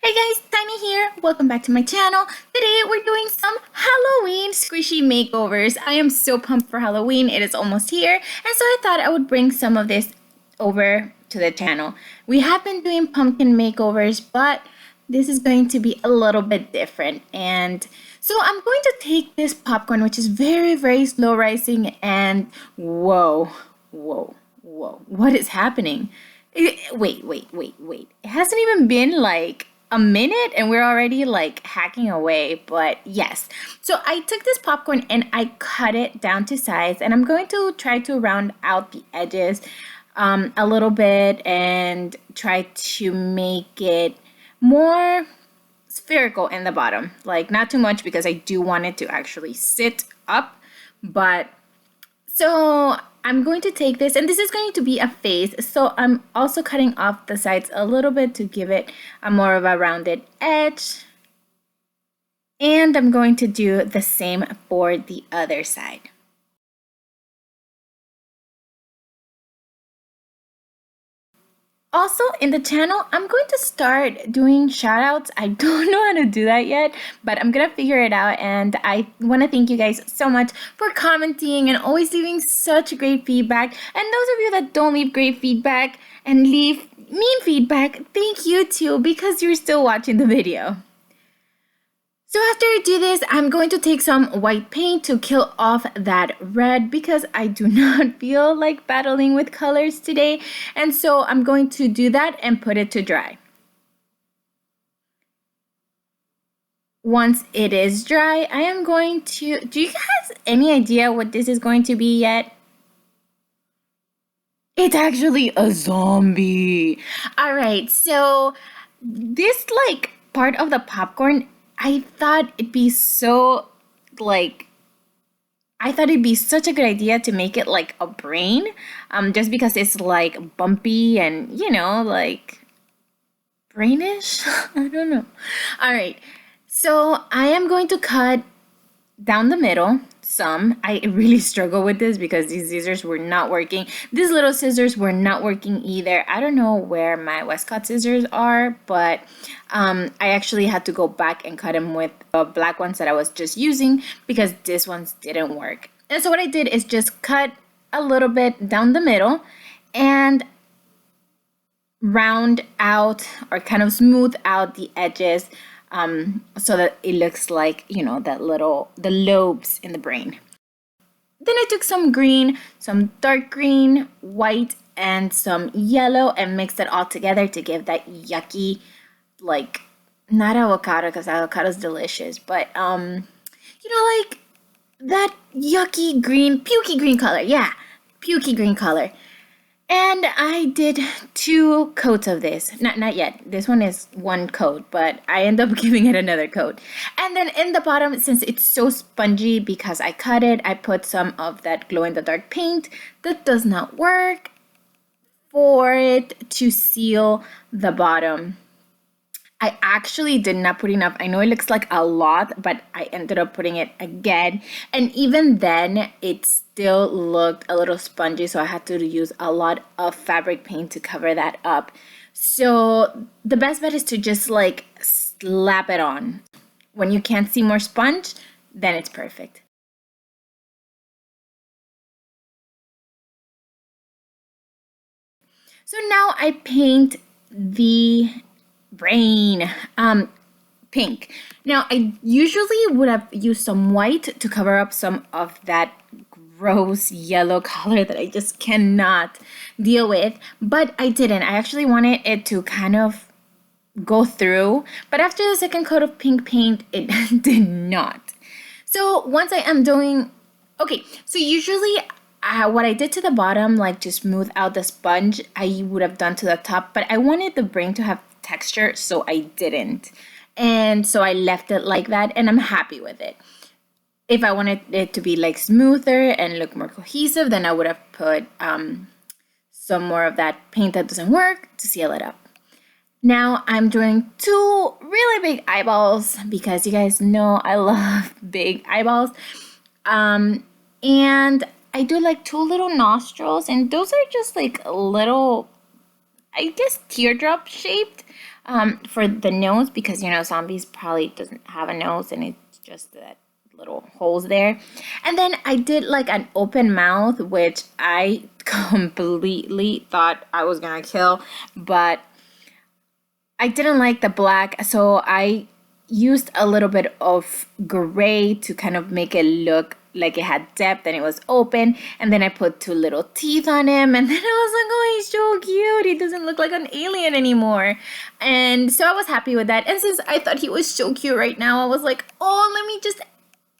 Hey guys, Tiny here. Welcome back to my channel. Today we're doing some Halloween squishy makeovers. I am so pumped for Halloween. It is almost here, and so I thought I would bring some of this over to the channel. We have been doing pumpkin makeovers, but this is going to be a little bit different. And so I'm going to take this popcorn, which is very slow rising, and whoa, what is happening? Wait. It hasn't even been like a minute and we're already like hacking away, but yes. So I took this popcorn and I cut it down to size, and I'm going to try to round out the edges a little bit and try to make it more spherical in the bottom. Like not too much because I do want it to actually sit up, but so I'm going to take this, and this is going to be a face, so I'm also cutting off the sides a little bit to give it a more of a rounded edge. And I'm going to do the same for the other side. Also, in the channel, I'm going to start doing shout outs. I don't know how to do that yet, but I'm going to figure it out. And I want to thank you guys so much for commenting and always leaving such great feedback. And those of you that don't leave great feedback and leave mean feedback, thank you too, because you're still watching the video. So after I do this, I'm going to take some white paint to kill off that red because I do not feel like battling with colors today. And so I'm going to do that and put it to dry. Once it is dry, I am going to... Do you guys any idea what this is going to be yet? It's actually a zombie. All right, so this like part of the popcorn, I thought it'd be so I thought it'd be such a good idea to make it like a brain, just because it's like bumpy and like brainish. I don't know. All right, so I am going to cut down the middle some. I really struggle with this because these scissors were not working. These little scissors were not working either. I don't know where my Westcott scissors are, but I actually had to go back and cut them with the black ones that I was just using because these ones didn't work. And so what I did is just cut a little bit down the middle and round out or kind of smooth out the edges, so that it looks like, the lobes in the brain. Then I took some green, some dark green, white, and some yellow and mixed it all together to give that yucky, like, not avocado because avocado is delicious, but, like that yucky green, pukey green color. Yeah, pukey green color. And I did 2 coats of this. Not yet. This one is 1 coat, but I end up giving it another coat. And then in the bottom, since it's so spongy because I cut it, I put some of that glow-in-the-dark paint that does not work for it to seal the bottom. I actually did not put enough. I know it looks like a lot, but I ended up putting it again. And even then, it still looked a little spongy, so I had to use a lot of fabric paint to cover that up. So the best bet is to just like slap it on. When you can't see more sponge, then it's perfect. So now I paint the brain pink. Now I usually would have used some white to cover up some of that gross yellow color that I just cannot deal with, but I didn't. I actually wanted it to kind of go through, but after the second coat of pink paint, it did not. So once I am doing, okay, so usually what I did to the bottom, like to smooth out the sponge, I would have done to the top, but I wanted the brain to have texture, so I didn't. And so I left it like that, and I'm happy with it. If I wanted it to be like smoother and look more cohesive, then I would have put some more of that paint that doesn't work to seal it up. Now I'm doing 2 really big eyeballs because you guys know I love big eyeballs. And I do like 2 little nostrils, and those are just like little, I guess teardrop shaped for the nose, because zombies probably doesn't have a nose and it's just that little holes there. And then I did like an open mouth, which I completely thought I was gonna kill, but I didn't like the black, so I used a little bit of gray to kind of make it look like it had depth and it was open. And then I put two little teeth on him, and then I was like, oh, he's so cute. He doesn't look like an alien anymore. And so I was happy with that. And since I thought he was so cute right now, I was like, oh, let me just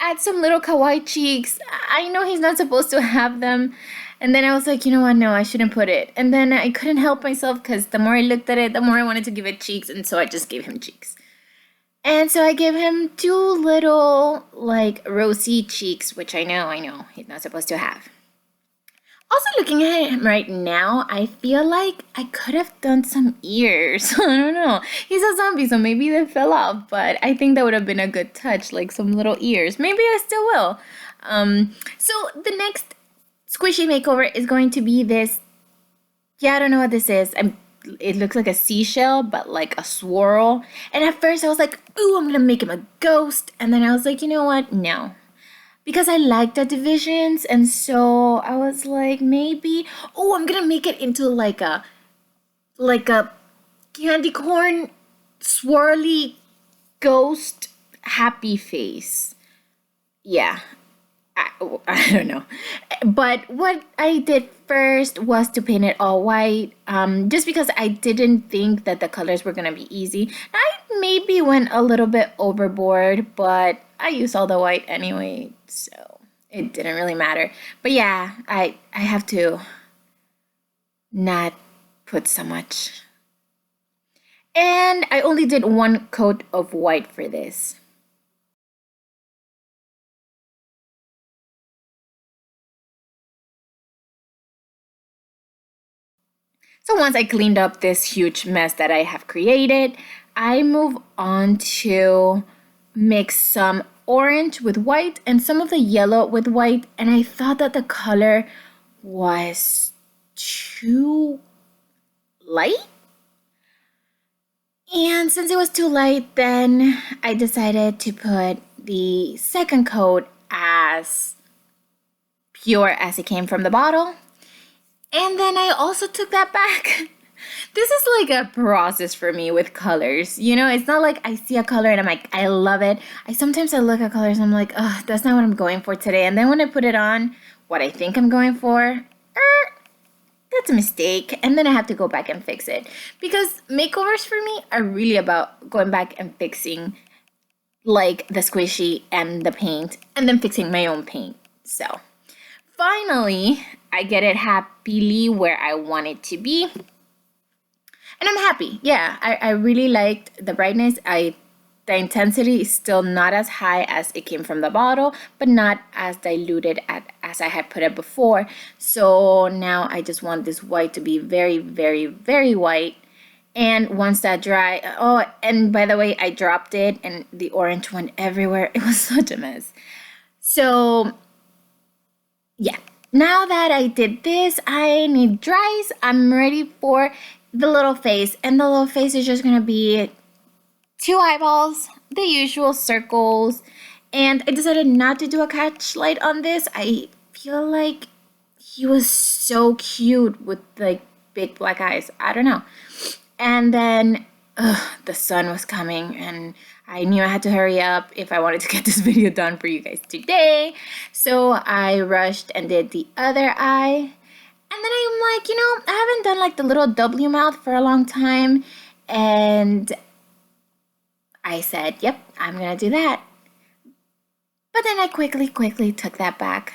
add some little kawaii cheeks. I know he's not supposed to have them. And then I was like, you know what? No, I shouldn't put it. And then I couldn't help myself, because the more I looked at it, the more I wanted to give it cheeks. And so I just gave him cheeks. And so I gave him two little, like, rosy cheeks, which I know he's not supposed to have. Also, looking at him right now, I feel like I could have done some ears. I don't know. He's a zombie, so maybe they fell off, but I think that would have been a good touch, like some little ears. Maybe I still will. So the next squishy makeover is going to be this. Yeah, I don't know what this is. It looks like a seashell, but like a swirl. And at first I was like, ooh, I'm gonna make him a ghost. And then I was like, you know what? No. Because I like the divisions, and so I was like, maybe, oh, I'm gonna make it into like a candy corn swirly ghost happy face. Yeah. I don't know. But what I did first was to paint it all white, just because I didn't think that the colors were going to be easy. I maybe went a little bit overboard, but I used all the white anyway, so it didn't really matter. But yeah, I have to not put so much. And I only did one coat of white for this. So once I cleaned up this huge mess that I have created, I move on to mix some orange with white and some of the yellow with white. And I thought that the color was too light. And since it was too light, then I decided to put the second coat as pure as it came from the bottle. And then I also took that back. This is like a process for me with colors. It's not like I see a color and I'm like, I love it. Sometimes I look at colors and I'm like, oh, that's not what I'm going for today. And then when I put it on, what I think I'm going for, that's a mistake. And then I have to go back and fix it. Because makeovers for me are really about going back and fixing like the squishy and the paint, and then fixing my own paint. So finally, I get it happily where I want it to be. And I'm happy. Yeah, I really liked the brightness. The intensity is still not as high as it came from the bottle, but not as diluted as I had put it before. So now I just want this white to be very, very, very white. And once that dry, oh, and by the way, I dropped it and the orange went everywhere. It was such a mess. So yeah, now that I did this, I need dries. I'm ready for the little face. And the little face is just going to be 2 eyeballs, the usual circles. And I decided not to do a catch light on this. I feel like he was so cute with like big black eyes. I don't know. And then the sun was coming and I knew I had to hurry up if I wanted to get this video done for you guys today. So I rushed and did the other eye. And then I'm like, I haven't done like the little W mouth for a long time. And I said, yep, I'm going to do that. But then I quickly took that back.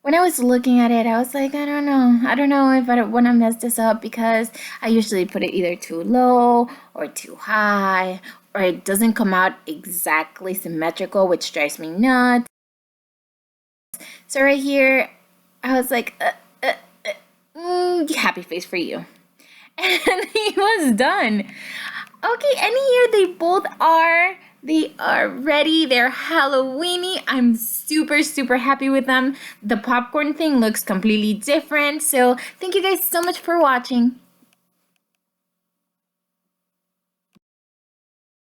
When I was looking at it, I was like, I don't know if I want to mess this up, because I usually put it either too low or too high, or it doesn't come out exactly symmetrical, which drives me nuts. So right here, I was like, happy face for you. And he was done. Okay, and here they both are. They are ready. They're Halloweeny. I'm super happy with them. The popcorn thing looks completely different. So thank you guys so much for watching.